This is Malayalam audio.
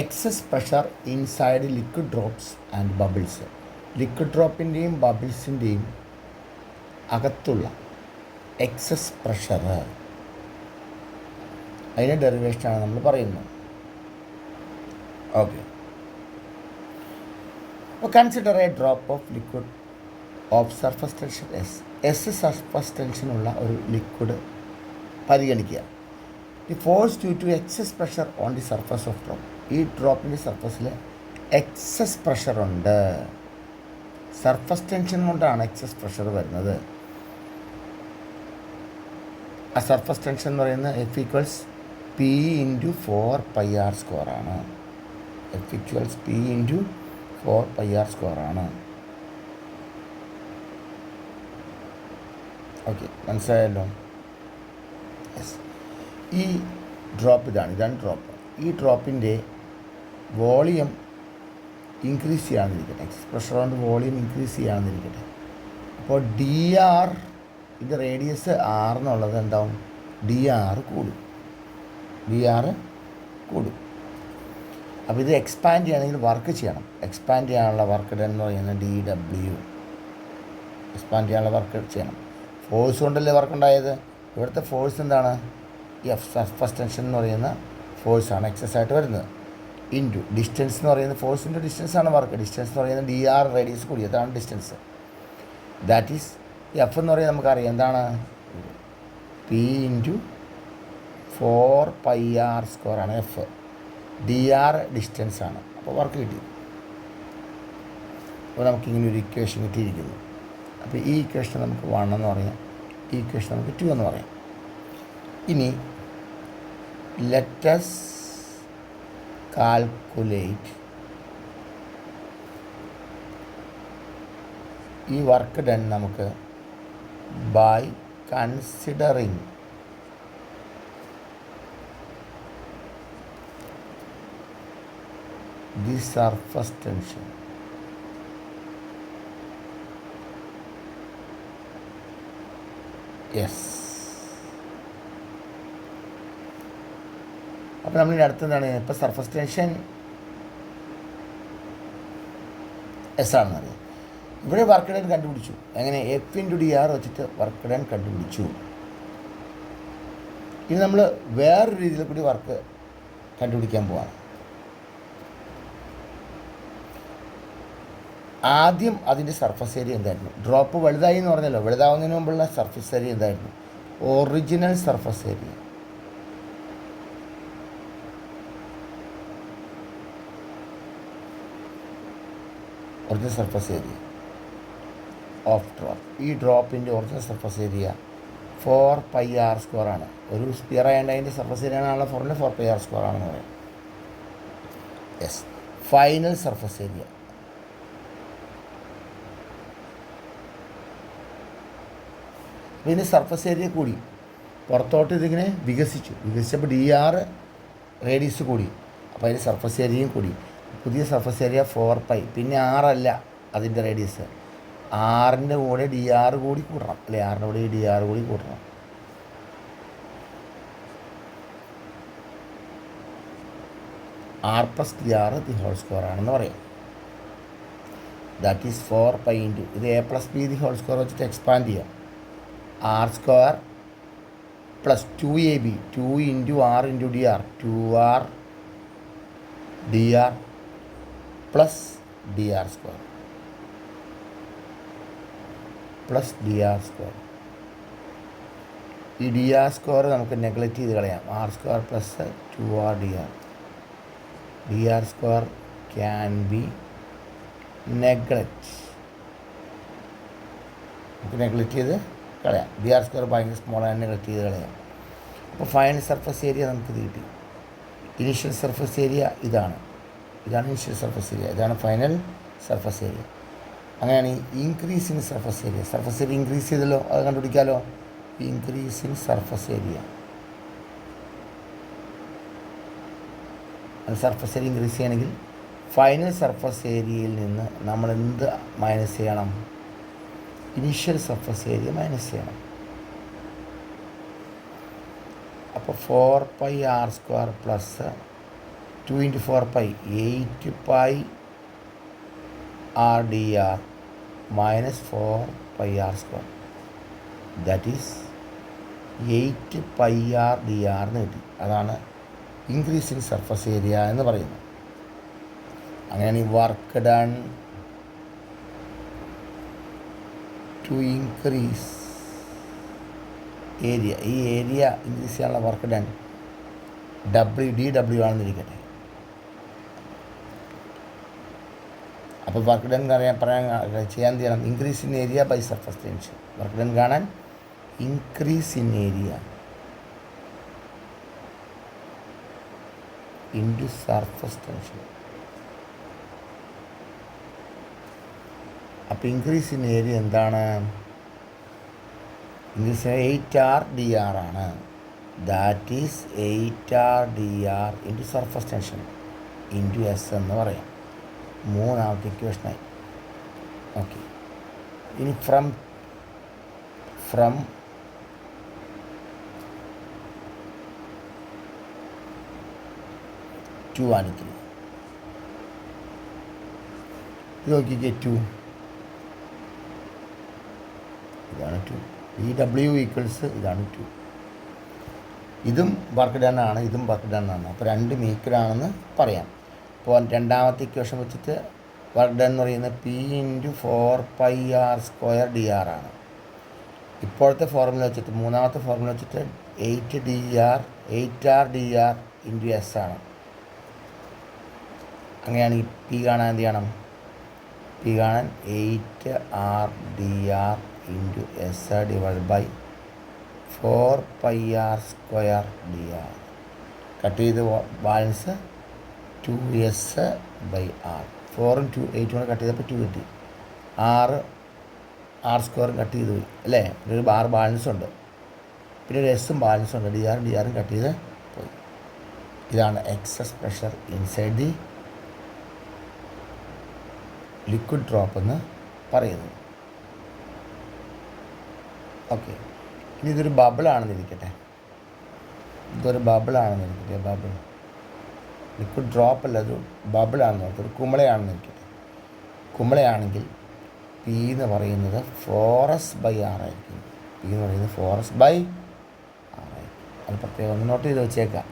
Excess pressure inside liquid drops and bubbles. Liquid ഡ്രോപ്പിൻ്റെയും ബബിൾസിൻ്റെയും അകത്തുള്ള എക്സസ് പ്രഷർ, അതിൻ്റെ ഡെറിവേഷനാണ് നമ്മൾ പറയുന്നത്. ഓക്കെ, അപ്പോൾ consider a drop of liquid of surface tension S surface ടെൻഷനുള്ള ഒരു ലിക്വിഡ് പരിഗണിക്കുക. The force due to excess pressure on the surface of drop. ഈ ഡ്രോപ്പിൻ്റെ സർഫസിൽ എക്സസ് പ്രഷറുണ്ട്. സർഫസ് ടെൻഷൻ കൊണ്ടാണ് എക്സസ് പ്രഷർ വരുന്നത്. ആ സർഫസ് ടെൻഷൻ എന്ന് പറയുന്നത് F equals P into 4πr² ആണ്. F equals P into 4πr² ആണ്. ഓക്കെ, മനസ്സിലായല്ലോ? യെസ്. ഈ ഡ്രോപ്പ് ഇതാണ് ഡ്രോപ്പ്. ഈ ഡ്രോപ്പിൻ്റെ വോളിയം ഇൻക്രീസ് ചെയ്യാമെന്നിരിക്കട്ടെ. എക്സസ് പ്രഷർ കൊണ്ട് വോളിയം ഇൻക്രീസ് ചെയ്യാമെന്നിരിക്കട്ടെ. അപ്പോൾ ഡി ആർ, ഇത് റേഡിയസ് ആർ എന്നുള്ളത് എന്താവും? ഡി ആർ കൂടും. അപ്പോൾ ഇത് എക്സ്പാൻഡ് ചെയ്യണമെങ്കിൽ വർക്ക് ചെയ്യണം. എക്സ്പാൻഡ് ചെയ്യാനുള്ള വർക്ക് ഡൺ എന്ന് പറയുന്നത് DW. എക്സ്പാൻഡ് ചെയ്യാനുള്ള വർക്ക് ചെയ്യണം. ഫോഴ്സ് കൊണ്ടല്ലേ വർക്ക് ഉണ്ടായത്. ഇവിടുത്തെ ഫോഴ്സ് എന്താണ്? എഫ് സർഫസ് ടെൻഷൻ എന്ന് പറയുന്ന ഫോഴ്സാണ് എക്സസ് ആയിട്ട് വരുന്നത്. ഇൻറ്റു ഡിസ്റ്റൻസ് എന്ന് പറയുന്നത് ഫോഴ്സ് ഇൻറ്റു ഡിസ്റ്റൻസാണ് വർക്ക്. ഡിസ്റ്റൻസ് എന്ന് പറയുന്നത് DR റേഡിയസ് കൂടി, അതാണ് ഡിസ്റ്റൻസ്. ദാറ്റ് ഈസ് എഫ് എന്ന് പറയുന്നത് നമുക്കറിയാം എന്താണ്? പി ഇൻറ്റു 4πr² ആണ് എഫ്. DR ഡിസ്റ്റൻസാണ്. അപ്പോൾ വർക്ക് കിട്ടി. അപ്പോൾ നമുക്കിങ്ങനെ ഒരു ഇക്വേഷൻ കിട്ടിയിരിക്കുന്നു. അപ്പോൾ ഈ ഇക്വേഷൻ നമുക്ക് 1 എന്ന് പറയാം, ഈ ഇക്വേഷൻ നമുക്ക് 2 എന്ന് പറയാം. ഇനി ലെറ്റ് us കാൽക്കുലേറ്റ് ഈ വർക്ക് ഡൺ നമുക്ക് by considering the surface tension. Yes. അപ്പോൾ നമ്മളിനി അടുത്തെന്താണ്? ഇപ്പോൾ സർഫസ് ടെൻഷൻ എസ് ആണെന്നറിയാം. ഇവിടെ വർക്ക് ഡൺ കണ്ടുപിടിച്ചു. എങ്ങനെ? എഫ് ഇൻറ്റു DR വെച്ചിട്ട് വർക്ക് ഡൺ കണ്ടുപിടിച്ചു. ഇനി നമ്മൾ വേറൊരു രീതിയിൽ കൂടി വർക്ക് കണ്ടുപിടിക്കാൻ പോവാണ്. ആദ്യം അതിൻ്റെ സർഫസ് ഏരിയ എന്തായിരുന്നു? ഡ്രോപ്പ് വലുതായി എന്ന് പറഞ്ഞല്ലോ. വലുതാവുന്നതിന് മുമ്പുള്ള സർഫസ് ഏരിയ എന്തായിരുന്നു? Original surface area. Original surface area of drop. ഈ ഡ്രോപ്പിൻ്റെ ഒറിജിനൽ സർഫസ് ഏരിയ 4πr² ആണ്. ഒരു സ്പിയർ ആയതുകൊണ്ട് അതിൻ്റെ സർഫസ് ഏരിയ ആണുള്ള ഫോർമുല 4πr² ആണെന്ന് പറയാം. യെസ്. ഫൈനൽ സർഫസ് ഏരിയ ഇതിന് സർഫസ് ഏരിയ കൂടി, പുറത്തോട്ട് ഇതിങ്ങനെ വികസിച്ചപ്പോൾ DR റേഡിയസ് കൂടി, അപ്പോൾ അതിന് സർഫസ് ഏരിയയും കൂടി. പുതിയ സർഫസ് ഏരിയ 4π, പിന്നെ 6 അല്ല അതിൻ്റെ റേഡിയസ്. 6ൻ്റെ കൂടെ DR കൂടി കൂട്ടണം, അല്ലേ? 6ൻ്റെ കൂടെ ഈ DR കൂടി കൂട്ടണം. R+DR ദി ഹോൾ സ്ക്വയർ ആണെന്ന് പറയാം. ദാറ്റ് ഈസ് 4π ഇൻറ്റു ഇത് A+B ദി ഹോൾ സ്ക്വയർ വെച്ചിട്ട് എക്സ്പാൻഡ് ചെയ്യാം. R² plus 2AB 2 into R into DR 2R DR plus DR² plus DR². ഈ DR² നമുക്ക് നെഗ്ലക്റ്റ് ചെയ്ത് കളയാം. R² plus 2R DR. DR² can be neglect. നമുക്ക് നെഗ്ലക്റ്റ് ചെയ്ത് കളയാം. DR² ഭയങ്കര സ്മോളാണ്, നെഗ്ലക്റ്റ് ചെയ്ത് കളയാം. അപ്പോൾ ഫൈനൽ സർഫസ് ഏരിയ നമുക്ക് കിട്ടി. ഇനീഷ്യൽ സർഫസ് ഏരിയ ഇതാണ് ഇനീഷ്യൽ സർഫസ് ഏരിയ, ഇതാണ് ഫൈനൽ സർഫസ് ഏരിയ. അങ്ങനെയാണ് increase in surface area. Surface area increase ചെയ്തല്ലോ, അത് കണ്ടുപിടിക്കാമല്ലോ. Increase in surface area. Surface area increase ചെയ്യണമെങ്കിൽ ഫൈനൽ സർഫസ് ഏരിയയിൽ നിന്ന് നമ്മൾ എന്ത് മൈനസ് ചെയ്യണം? ഇനീഷ്യൽ സർഫസ് ഏരിയ മൈനസ് ചെയ്യണം. അപ്പോൾ 4πr² plus 2 into 4 pi, 8 pi r dr minus 4 pi r square. That is 8 pi r dr എന്ന് കിട്ടി. അതാണ് ഇൻക്രീസ് ഇൻ സർഫസ് ഏരിയ എന്ന് പറയുന്നത്. അങ്ങനെയാണ് ഈ work done to increase area. ഈ ഏരിയ ഇൻക്രീസ് ചെയ്യാനുള്ള വർക്ക് ഡൺ DW ആണെന്നിരിക്കട്ടെ. അപ്പോൾ വർക്ക് ഡൺ ചെയ്യാൻ ചെയ്യണം increase in area by surface tension. Work done കാണാൻ increase in area into surface tension. അപ്പോൾ ഇൻക്രീസ് ഇൻ ഏരിയ എന്താണ്? ഇൻക്രീസ് 8R dr ആണ്. That is 8R dr into surface tension into S എന്ന് പറയാം. മൂന്നാമത്തെ ഇക്വേഷനായി. ഓക്കെ, ഇനി ഫ്രം 2 ആണ് 3. ഇത് നോക്കിക്കേ, 2 ഇതാണ് 2. DW ഈക്വൽസ് ഇതാണ് 2. ഇതും വർക്ക് ഡൺ ആണ്, ഇതും വർക്ക് ഡൺ ആണ്. അപ്പോൾ രണ്ടും ഈക്വലാണെന്ന് പറയാം. അപ്പോൾ രണ്ടാമത്തെ ഇക്വേഷൻ വെച്ചിട്ട് വർക്ക് ഡൺ എന്ന് പറയുന്നത് P into 4 pi r square dr ആണ്. ഇപ്പോഴത്തെ ഫോർമുല വെച്ചിട്ട്, മൂന്നാമത്തെ ഫോർമുല വെച്ചിട്ട് 8R dr ഇൻറ്റു എസ് ആണ്. അങ്ങനെയാണ് ഈ P കാണാൻ എന്ത് ചെയ്യണം? P കാണാൻ 8R dr into S divide by 4 pi r square dr. Cut ചെയ്ത് ബാലൻസ് 2s ബൈ r. 4ഉം 8ഉം കൂടെ കട്ട് ചെയ്തപ്പോൾ 2 കിട്ടി. r സ്ക്വയറും കട്ട് ചെയ്ത് പോയി അല്ലേ? ഒരു ബാർ ബാലൻസ് ഉണ്ട്, പിന്നെ ഒരു എസ്സും ബാലൻസ് ഉണ്ട്. drഉം കട്ട് ചെയ്ത് പോയി. ഇതാണ് excess pressure inside the liquid drop എന്ന് പറയുന്നത്. ഓക്കെ, ഇനി ഇതൊരു ബബിളാണെന്നിരിക്കട്ടെ. ബബിൾ ലിക്വിഡ് ഡ്രോപ്പ് അല്ല, ഒരു ബബിളാണെന്ന് നോക്കുക. ഒരു കുമിളയാണെന്നിരിക്കട്ടെ. കുമിളയാണെങ്കിൽ P എന്ന് പറയുന്നത് 4s ബൈ r ആയിരിക്കും. P എന്ന് പറയുന്നത് 4s ബൈ r ആയിരിക്കും. അത് പ്രത്യേകം ഒന്ന് നോട്ട് ചെയ്ത് വെച്ചേക്കാം.